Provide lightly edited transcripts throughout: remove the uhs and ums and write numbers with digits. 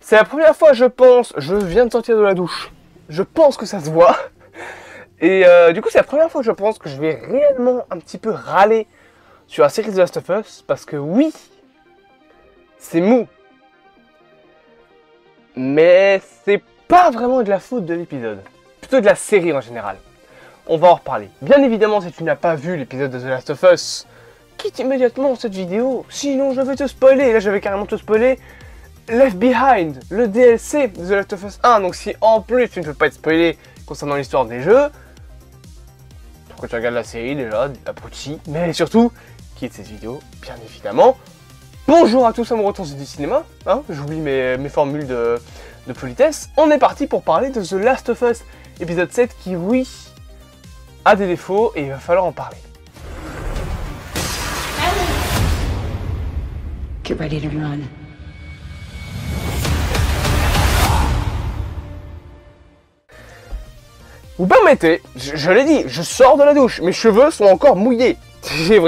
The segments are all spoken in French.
C'est la première fois, je pense, je viens de sortir de la douche. Je pense que ça se voit. Et du coup, c'est la première fois, je pense, que je vais réellement un petit peu râler sur la série The Last of Us. Parce que oui, c'est mou. Mais c'est pas vraiment de la faute de l'épisode. Plutôt de la série en général. On va en reparler. Bien évidemment, si tu n'as pas vu l'épisode de The Last of Us, quitte immédiatement cette vidéo. Sinon, je vais te spoiler. Là, je vais carrément te spoiler Left Behind, le DLC de The Last of Us 1. Donc si en plus tu ne veux pas être spoilé concernant l'histoire des jeux, pourquoi tu regardes la série déjà, abruti, mais surtout, quitte cette vidéo, bien évidemment. Bonjour à tous amoureux du cinéma, hein, j'oublie mes formules de politesse. On est parti pour parler de The Last of Us, épisode 7 qui, oui, a des défauts et il va falloir en parler. Get ready to run. Vous permettez, je l'ai dit, je sors de la douche, mes cheveux sont encore mouillés. J'ai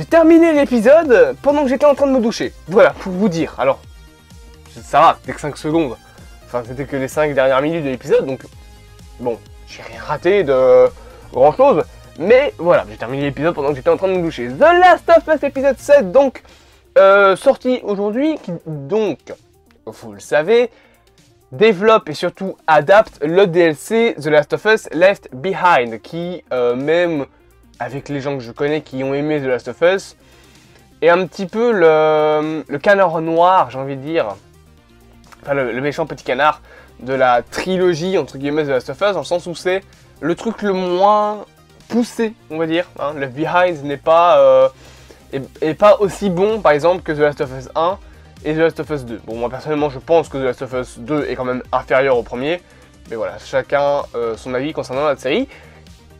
terminé l'épisode pendant que j'étais en train de me doucher. Voilà, pour vous dire. Alors, ça va, c'était que 5 secondes. Enfin, c'était que les 5 dernières minutes de l'épisode, donc bon, j'ai rien raté de grand chose. Mais voilà, j'ai terminé l'épisode pendant que j'étais en train de me doucher. The Last of Us épisode 7, donc, sorti aujourd'hui, qui donc, vous le savez, développe et surtout adapte le DLC The Last of Us Left Behind, qui, même avec les gens que je connais qui ont aimé The Last of Us, est un petit peu le canard noir, j'ai envie de dire, enfin le méchant petit canard de la trilogie, entre guillemets, The Last of Us, dans le sens où c'est le truc le moins poussé, on va dire, hein. Left Behind n'est pas, est pas aussi bon, par exemple, que The Last of Us 1, et The Last of Us 2. Bon, moi personnellement, je pense que The Last of Us 2 est quand même inférieur au premier. Mais voilà, chacun son avis concernant la série.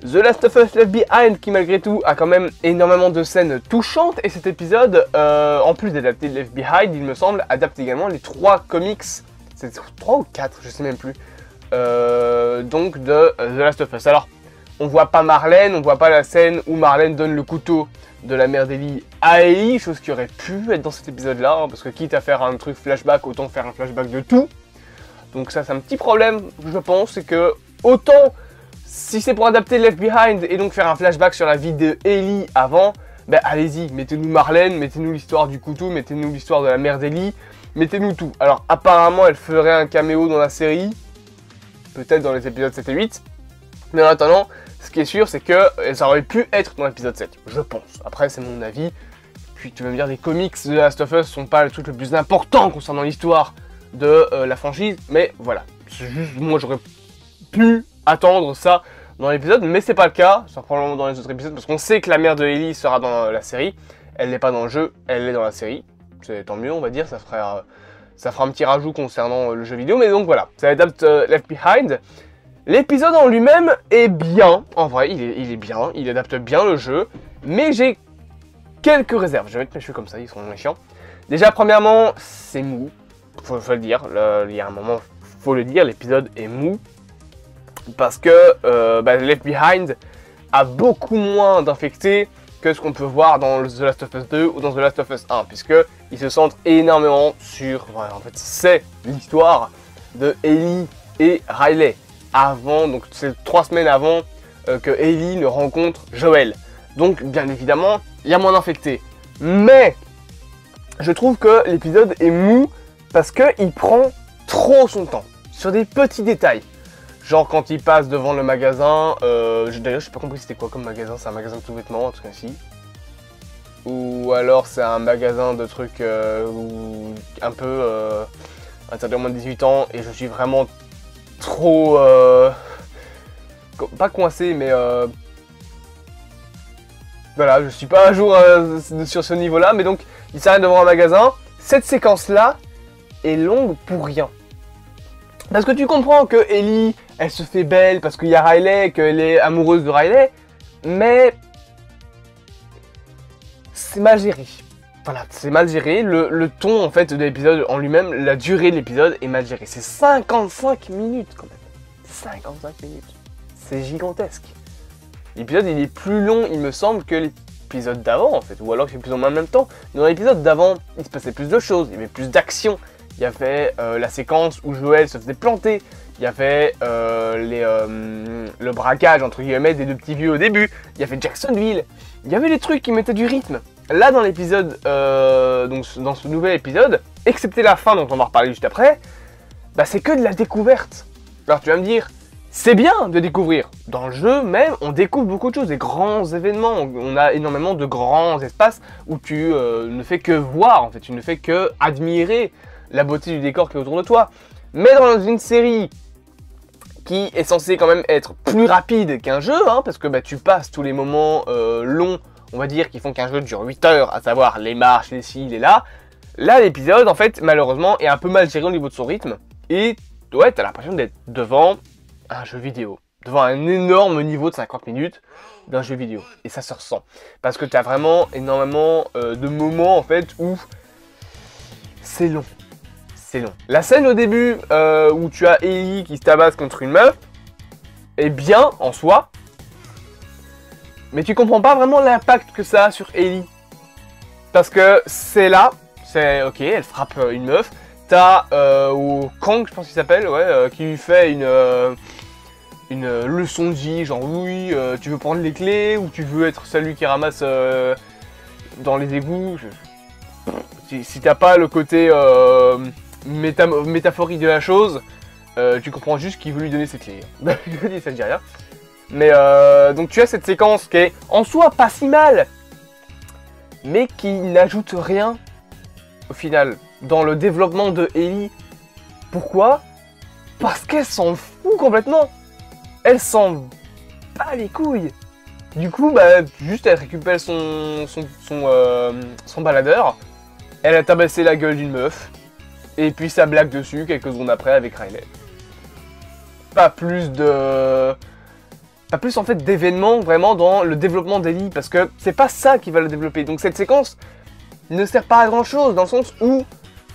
The Last of Us Left Behind, qui malgré tout a quand même énormément de scènes touchantes. Et cet épisode, en plus d'adapter Left Behind, il me semble, adapte également les 3 comics. C'est 3 ou 4, je sais même plus. Donc de The Last of Us. Alors, on voit pas Marlène, on voit pas la scène où Marlène donne le couteau de la mère d'Ellie à Ellie, chose qui aurait pu être dans cet épisode là, hein, parce que quitte à faire un truc flashback, autant faire un flashback de tout. Donc ça c'est un petit problème, je pense, c'est que autant si c'est pour adapter Left Behind et donc faire un flashback sur la vie de Ellie avant, ben allez-y, mettez-nous Marlène, mettez-nous l'histoire du couteau, mettez-nous l'histoire de la mère d'Ellie, mettez-nous tout. Alors apparemment elle ferait un caméo dans la série, peut-être dans les épisodes 7 et 8, mais en attendant, ce qui est sûr, c'est que ça aurait pu être dans l'épisode 7, je pense. Après, c'est mon avis. Puis tu vas me dire, les comics de The Last of Us sont pas le truc le plus important concernant l'histoire de la franchise. Mais voilà, c'est juste, moi j'aurais pu attendre ça dans l'épisode, mais c'est pas le cas. Ça sera probablement dans les autres épisodes, parce qu'on sait que la mère de Ellie sera dans la série. Elle n'est pas dans le jeu, elle est dans la série. C'est tant mieux, on va dire, ça fera un petit rajout concernant le jeu vidéo. Mais donc voilà, ça adapte Left Behind. L'épisode en lui-même est bien, en vrai, il est bien, il adapte bien le jeu, mais j'ai quelques réserves. Je vais mettre mes cheveux comme ça, ils sont méchants. Déjà, premièrement, c'est mou, faut le dire, il y a un moment, faut le dire, l'épisode est mou, parce que Left Behind a beaucoup moins d'infectés que ce qu'on peut voir dans The Last of Us 2 ou dans The Last of Us 1, puisqu'ils se centrent énormément sur, en fait, c'est l'histoire de Ellie et Riley. Avant, donc c'est 3 semaines avant que Ellie ne rencontre Joel. Donc bien évidemment, il y a moins d'infectés. Mais je trouve que l'épisode est mou parce qu'il prend trop son temps sur des petits détails. Genre quand il passe devant le magasin, d'ailleurs je sais pas compris c'était quoi comme magasin, c'est un magasin de sous-vêtements en tout cas si. Ou alors c'est un magasin de trucs un peu interdit moins de 18 ans et je suis vraiment trop pas coincé mais voilà, je suis pas à jour sur ce niveau là, mais donc il s'arrête devant un magasin. Cette séquence là est longue pour rien, parce que tu comprends que Ellie elle se fait belle parce qu'il y a Riley, qu'elle est amoureuse de Riley, mais c'est mal géré. Voilà, c'est mal géré, le ton en fait de l'épisode en lui-même, la durée de l'épisode est mal gérée. C'est 55 minutes quand même. 55 minutes. C'est gigantesque. L'épisode il est plus long il me semble que l'épisode d'avant en fait, ou alors que c'est plus ou moins en même temps. Dans l'épisode d'avant, il se passait plus de choses, il y avait plus d'action, il y avait la séquence où Joël se faisait planter, il y avait le braquage entre guillemets des deux petits vieux au début, il y avait Jacksonville, il y avait des trucs qui mettaient du rythme. Là dans l'épisode, donc dans ce nouvel épisode, excepté la fin dont on va reparler juste après, bah c'est que de la découverte. Alors tu vas me dire, c'est bien de découvrir. Dans le jeu même, on découvre beaucoup de choses, des grands événements. On a énormément de grands espaces où tu ne fais que voir, en fait. Tu ne fais que admirer la beauté du décor qui est autour de toi. Mais dans une série qui est censée quand même être plus rapide qu'un jeu, hein, parce que bah, tu passes tous les moments longs, on va dire, qui font qu'un jeu dure 8 heures, à savoir les marches, les ci, les là. Là, l'épisode, en fait, malheureusement, est un peu mal géré au niveau de son rythme. Et ouais, t'as l'impression d'être devant un jeu vidéo, devant un énorme niveau de 50 minutes d'un jeu vidéo, et ça se ressent, parce que tu as vraiment énormément de moments en fait où c'est long, c'est long. La scène au début où tu as Ellie qui se tabasse contre une meuf est bien en soi, mais tu comprends pas vraiment l'impact que ça a sur Ellie, parce que c'est là, c'est ok, elle frappe une meuf. T'as Kang, je pense qu'il s'appelle, ouais, qui lui fait une leçon de vie, genre oui, tu veux prendre les clés ou tu veux être celui qui ramasse dans les égouts. Si t'as pas le côté métaphorique de la chose, tu comprends juste qu'il veut lui donner ses clés. Je dis ça, je dis rien. Mais donc tu as cette séquence qui est en soi pas si mal, mais qui n'ajoute rien au final dans le développement de Ellie. Pourquoi? Parce qu'elle s'en fout complètement. Elle s'en bat les couilles. Du coup, bah, juste elle récupère son baladeur. Elle a tabassé la gueule d'une meuf. Et puis ça blague dessus quelques secondes après avec Riley. Pas plus en fait d'événements vraiment dans le développement d'Ellie. Parce que c'est pas ça qui va le développer. Donc cette séquence ne sert pas à grand chose. Dans le sens où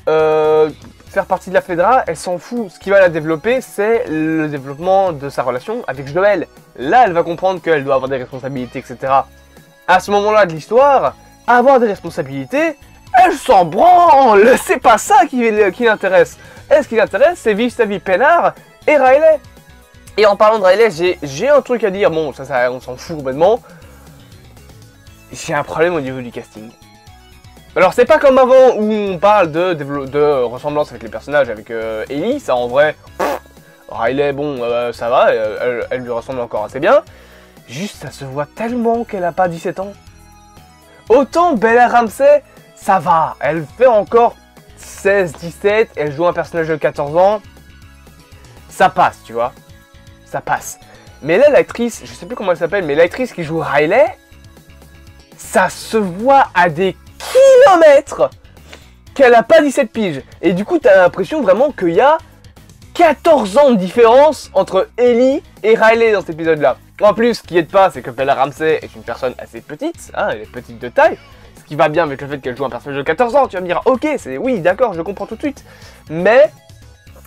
faire partie de la Fedra, elle s'en fout. Ce qui va la développer, c'est le développement de sa relation avec Joël. Là, elle va comprendre qu'elle doit avoir des responsabilités, etc. À ce moment-là de l'histoire, avoir des responsabilités, elle s'en branle. C'est pas ça qui l'intéresse. Elle, ce qui l'intéresse, c'est vivre sa vie peinard et Riley. Et en parlant de Riley, j'ai un truc à dire. Bon, ça on s'en fout complètement. J'ai un problème au niveau du casting. Alors c'est pas comme avant où on parle de ressemblance avec les personnages, avec Ellie, ça en vrai, Riley, bon, ça va, elle lui ressemble encore assez bien. Juste ça se voit tellement qu'elle a pas 17 ans. Autant Bella Ramsey, ça va, elle fait encore 16-17, elle joue un personnage de 14 ans, ça passe, tu vois, ça passe. Mais là l'actrice, je sais plus comment elle s'appelle, mais l'actrice qui joue Riley, ça se voit à des kilomètres qu'elle a pas 17 piges. Et du coup, t'as l'impression vraiment qu'il y a 14 ans de différence entre Ellie et Riley dans cet épisode-là. En plus, ce qui aide pas, c'est que Bella Ramsey est une personne assez petite, hein, elle est petite de taille, ce qui va bien avec le fait qu'elle joue un personnage de 14 ans. Tu vas me dire, ok, c'est oui, d'accord, je comprends tout de suite. Mais,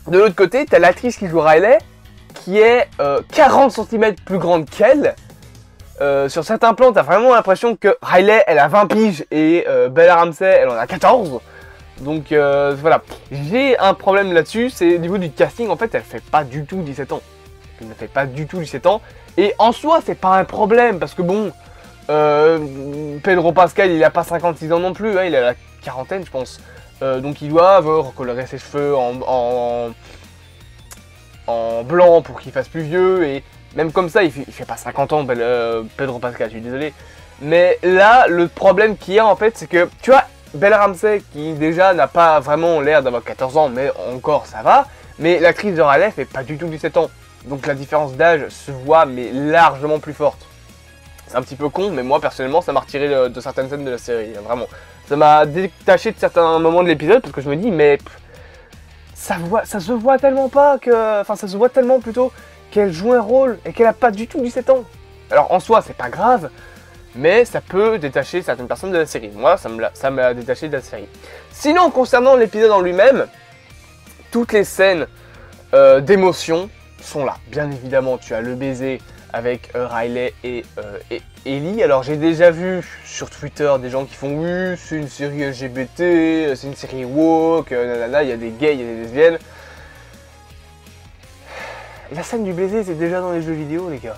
de l'autre côté, t'as l'actrice qui joue Riley, qui est 40 cm plus grande qu'elle. Sur certains plans, t'as vraiment l'impression que Riley, elle a 20 piges et Bella Ramsey, elle en a 14. Donc voilà, j'ai un problème là-dessus, c'est au niveau du casting, en fait, elle fait pas du tout 17 ans. Elle ne fait pas du tout 17 ans. Et en soi, c'est pas un problème, parce que bon, Pedro Pascal, il a pas 56 ans non plus, hein, il a la quarantaine, je pense. Donc ils doivent recolorer ses cheveux en blanc pour qu'il fasse plus vieux, et même comme ça, il fait pas 50 ans, Pedro Pascal, je suis désolé. Mais là, le problème qu'il y a en fait, c'est que, tu vois, Bella Ramsey, qui déjà n'a pas vraiment l'air d'avoir 14 ans, mais encore ça va, mais l'actrice de Riley fait pas du tout 17 ans. Donc la différence d'âge se voit, mais largement plus forte. C'est un petit peu con, mais moi personnellement, ça m'a retiré de certaines scènes de la série, vraiment. Ça m'a détaché de certains moments de l'épisode, parce que je me dis, mais ça se voit tellement pas que... Enfin, ça se voit tellement plutôt qu'elle joue un rôle et qu'elle a pas du tout 17 ans. Alors en soi, c'est pas grave, mais ça peut détacher certaines personnes de la série. Moi, ça m'a détaché de la série. Sinon, concernant l'épisode en lui-même, toutes les scènes d'émotion sont là. Bien évidemment, tu as le baiser avec Riley et Ellie. Alors j'ai déjà vu sur Twitter des gens qui font oui, c'est une série LGBT, c'est une série woke, nanana, il y a des gays, il y a des lesbiennes. La scène du baiser, c'est déjà dans les jeux vidéo, les gars.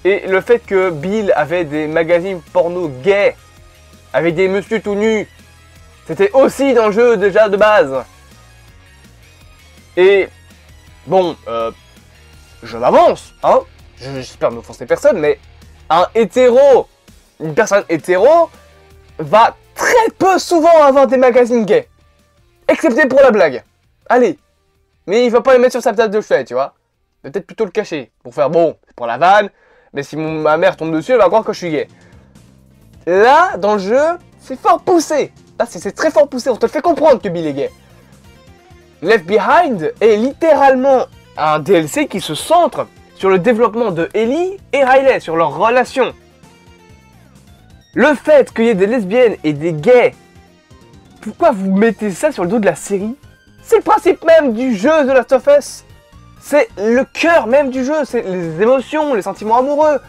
Et le fait que Bill avait des magazines porno gays, avec des messieurs tout nus, c'était aussi dans le jeu déjà de base. Et bon, je m'avance, hein. J'espère n'offenser personne, mais une personne hétéro, va très peu souvent avoir des magazines gays. Excepté pour la blague. Allez. Mais il va pas les mettre sur sa table de chevet, tu vois. Peut-être plutôt le cacher. Pour faire bon, c'est pour la vanne. Mais si ma mère tombe dessus, elle va croire que je suis gay. Là, dans le jeu, c'est fort poussé. Là, c'est très fort poussé. On te fait comprendre que Bill est gay. Left Behind est littéralement un DLC qui se centre sur le développement de Ellie et Riley, sur leur relation. Le fait qu'il y ait des lesbiennes et des gays, pourquoi vous mettez ça sur le dos de la série? C'est le principe même du jeu de Last of Us. C'est le cœur même du jeu, c'est les émotions, les sentiments amoureux.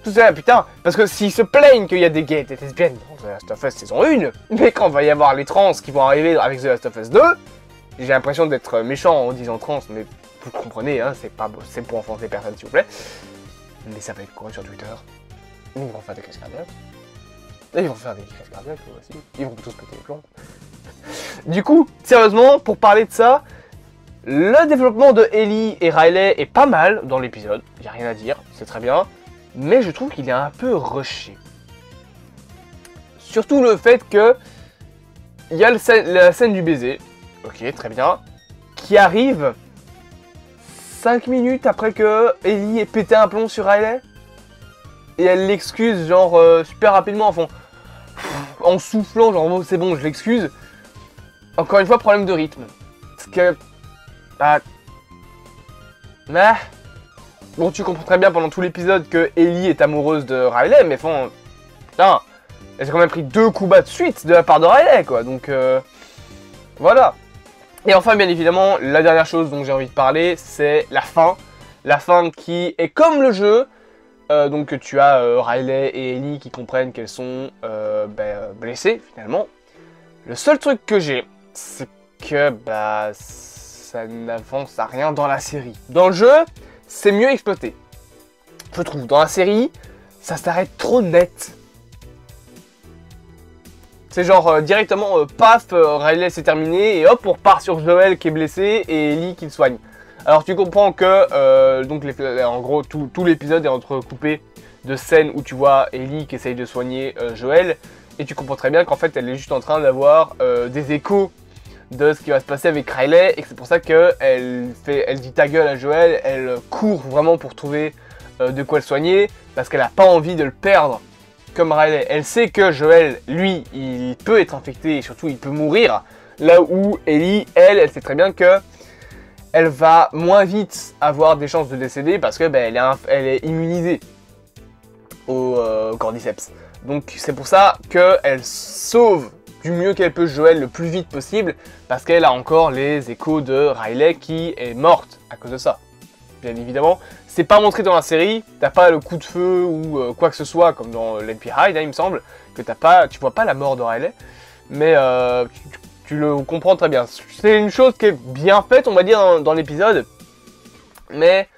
Tout ça, putain, parce que s'ils se plaignent qu'il y a des gays et des lesbiennes dans The Last of Us saison 1, mais quand va y avoir les trans qui vont arriver avec The Last of Us 2, j'ai l'impression d'être méchant en disant trans, mais vous comprenez, hein, c'est pour enfoncer personne s'il vous plaît. Mais ça va être quoi sur Twitter? Ils vont faire des crises cardiaques. Et ils vont faire des crises cardiaques aussi. Ils vont tous péter les plombs. Du coup, sérieusement, pour parler de ça, le développement de Ellie et Riley est pas mal dans l'épisode. Il n'y a rien à dire, c'est très bien. Mais je trouve qu'il est un peu rushé. Surtout le fait que il y a la scène du baiser. Ok, très bien. Qui arrive 5 minutes après que Ellie ait pété un plomb sur Riley. Et elle l'excuse genre super rapidement en soufflant genre oh, c'est bon je l'excuse. Encore une fois problème de rythme. Parce que bon tu comprends très bien pendant tout l'épisode que Ellie est amoureuse de Riley mais bon putain elle s'est quand même pris 2 coups bas de suite de la part de Riley quoi donc voilà. Et enfin bien évidemment la dernière chose dont j'ai envie de parler c'est la fin. La fin qui est comme le jeu. Donc tu as Riley et Ellie qui comprennent qu'elles sont blessées finalement. Le seul truc que j'ai, c'est que ça n'avance à rien dans la série. Dans le jeu, c'est mieux exploité. Je trouve, dans la série, ça s'arrête trop net. C'est genre directement, paf, Riley c'est terminé et hop on repart sur Joel qui est blessé et Ellie qui le soigne. Alors tu comprends que donc en gros tout l'épisode est entrecoupé de scènes où tu vois Ellie qui essaye de soigner Joel et tu comprends très bien qu'en fait elle est juste en train d'avoir des échos de ce qui va se passer avec Riley et que c'est pour ça qu'elle dit ta gueule à Joel, elle court vraiment pour trouver de quoi le soigner parce qu'elle n'a pas envie de le perdre comme Riley. Elle sait que Joel, lui, il peut être infecté et surtout il peut mourir là où Ellie, elle sait très bien que elle va moins vite avoir des chances de décéder parce que elle est immunisée au cordyceps. Donc c'est pour ça qu'elle sauve du mieux qu'elle peut Joel le plus vite possible parce qu'elle a encore les échos de Riley qui est morte à cause de ça. Bien évidemment, c'est pas montré dans la série, t'as pas le coup de feu ou quoi que ce soit comme dans Left Behind, hein, il me semble, que tu vois pas la mort de Riley, mais tu le comprends très bien. C'est une chose qui est bien faite, on va dire, dans l'épisode. Mais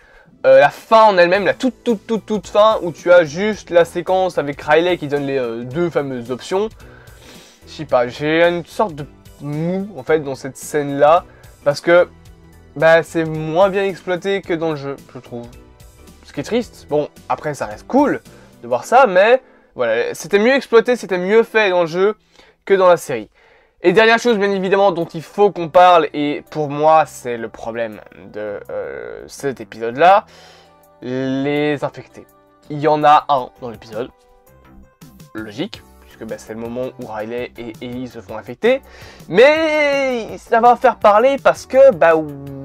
la fin en elle-même, la toute fin, où tu as juste la séquence avec Riley qui donne les 2 fameuses options. Je sais pas, j'ai une sorte de mou, en fait, dans cette scène-là. Parce que c'est moins bien exploité que dans le jeu, je trouve. Ce qui est triste. Bon, après, ça reste cool de voir ça, mais voilà, c'était mieux exploité, c'était mieux fait dans le jeu que dans la série. Et dernière chose bien évidemment dont il faut qu'on parle, et pour moi c'est le problème de cet épisode là, les infectés. Il y en a un dans l'épisode, logique, puisque c'est le moment où Riley et Ellie se font infecter, mais ça va faire parler parce que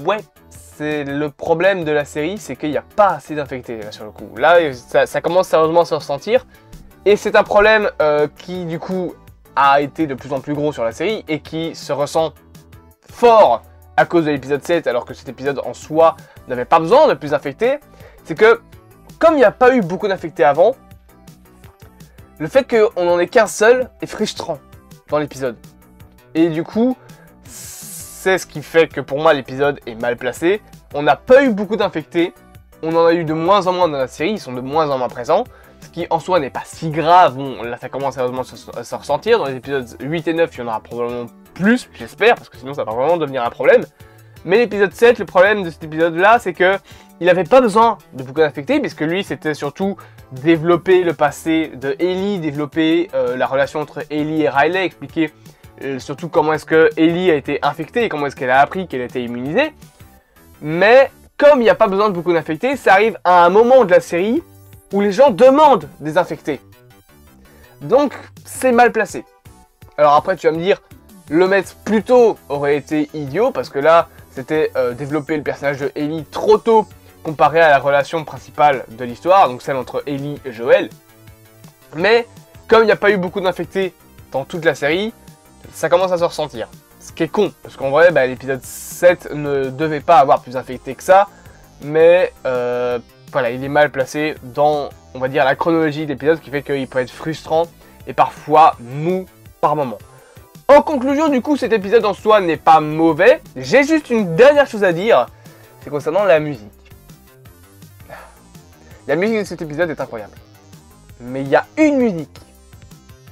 ouais, c'est le problème de la série, c'est qu'il n'y a pas assez d'infectés là sur le coup. Là ça commence sérieusement à se ressentir, et c'est un problème qui du coup a été de plus en plus gros sur la série et qui se ressent fort à cause de l'épisode 7 alors que cet épisode en soi n'avait pas besoin de plus infectés, c'est que comme il n'y a pas eu beaucoup d'infectés avant, le fait qu'on n'en ait qu'un seul est frustrant dans l'épisode. Et du coup, c'est ce qui fait que pour moi l'épisode est mal placé. On n'a pas eu beaucoup d'infectés, on en a eu de moins en moins dans la série, ils sont de moins en moins présents. Ce qui en soi n'est pas si grave, bon là ça commence sérieusement à se ressentir. Dans les épisodes 8 et 9, il y en aura probablement plus, j'espère, parce que sinon ça va vraiment devenir un problème. Mais l'épisode 7, le problème de cet épisode-là, c'est que il n'avait pas besoin de beaucoup d'infectés, puisque lui, c'était surtout développer le passé de Ellie, développer la relation entre Ellie et Riley, expliquer surtout comment est-ce que Ellie a été infectée et comment est-ce qu'elle a appris qu'elle a été immunisée. Mais comme il n'y a pas besoin de beaucoup d'infectés, ça arrive à un moment de la série où les gens demandent des infectés. Donc, c'est mal placé. Alors après, tu vas me dire, le mettre plus tôt aurait été idiot, parce que là, c'était développer le personnage de Ellie trop tôt comparé à la relation principale de l'histoire, donc celle entre Ellie et Joel. Mais, comme il n'y a pas eu beaucoup d'infectés dans toute la série, ça commence à se ressentir. Ce qui est con, parce qu'en vrai, l'épisode 7 ne devait pas avoir plus d'infectés que ça, mais voilà, il est mal placé dans, on va dire, la chronologie de l'épisode, ce qui fait qu'il peut être frustrant et parfois mou par moment. En conclusion, du coup, cet épisode en soi n'est pas mauvais. J'ai juste une dernière chose à dire, c'est concernant la musique. La musique de cet épisode est incroyable. Mais il y a une musique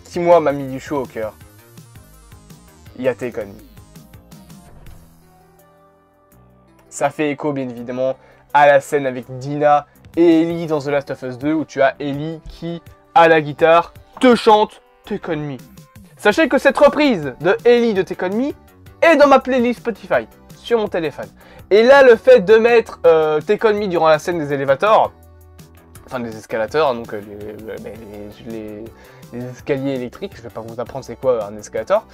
qui, moi, m'a mis du chaud au cœur. Il y a Take On Me. Ça fait écho, bien évidemment, à la scène avec Dina et Ellie dans The Last of Us 2, où tu as Ellie qui, à la guitare, te chante Take On Me. Sachez que cette reprise de Ellie de Take On Me est dans ma playlist Spotify, sur mon téléphone. Et là, le fait de mettre Take On Me durant la scène des élévateurs, enfin des escalateurs, donc les escaliers électriques, je vais pas vous apprendre c'est quoi un escalator.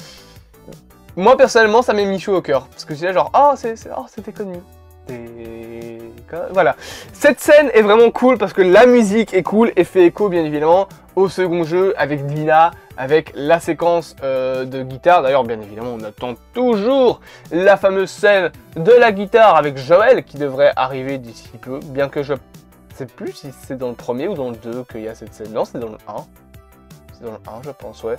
Moi, personnellement, ça m'est mis chaud au cœur, parce que je disais genre, oh, c'est Take On Me. Voilà. Cette scène est vraiment cool parce que la musique est cool et fait écho bien évidemment au second jeu avec Dina, avec la séquence de guitare. D'ailleurs, bien évidemment, on attend toujours la fameuse scène de la guitare avec Joel qui devrait arriver d'ici peu, bien que je ne sais plus si c'est dans le premier ou dans le 2 qu'il y a cette scène. Non, c'est dans le 1. C'est dans le 1, je pense, ouais.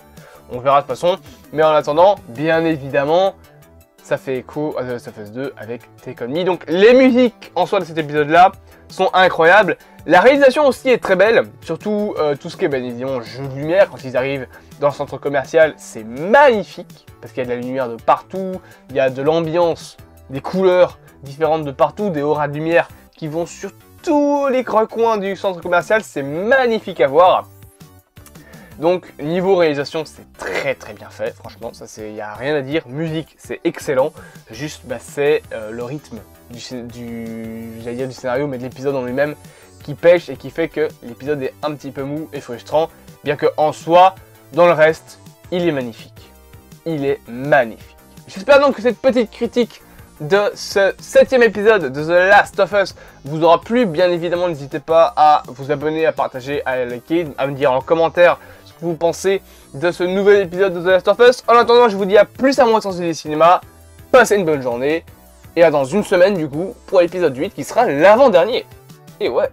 On verra de toute façon. Mais en attendant, bien évidemment, ça fait écho à The Last of Us 2 avec Take On Me. Donc les musiques en soi de cet épisode-là sont incroyables. La réalisation aussi est très belle, surtout tout ce qui est bien évidemment jeu de lumière. Quand ils arrivent dans le centre commercial, c'est magnifique, parce qu'il y a de la lumière de partout, il y a de l'ambiance, des couleurs différentes de partout, des auras de lumière qui vont sur tous les recoins du centre commercial, c'est magnifique à voir. Donc niveau réalisation, c'est très bien fait, franchement, ça il n'y a rien à dire. Musique, c'est excellent, juste c'est le rythme j'allais dire du scénario, mais de l'épisode en lui-même qui pêche et qui fait que l'épisode est un petit peu mou et frustrant, bien que en soi, dans le reste, il est magnifique. Il est magnifique. J'espère donc que cette petite critique de ce 7e épisode de The Last of Us vous aura plu. Bien évidemment, n'hésitez pas à vous abonner, à partager, à liker, à me dire en commentaire ce que vous pensez de ce nouvel épisode de The Last of Us. En attendant, je vous dis à plus à moi sans du cinéma. Passez une bonne journée et à dans une semaine du coup pour l'épisode 8 qui sera l'avant-dernier. Et ouais.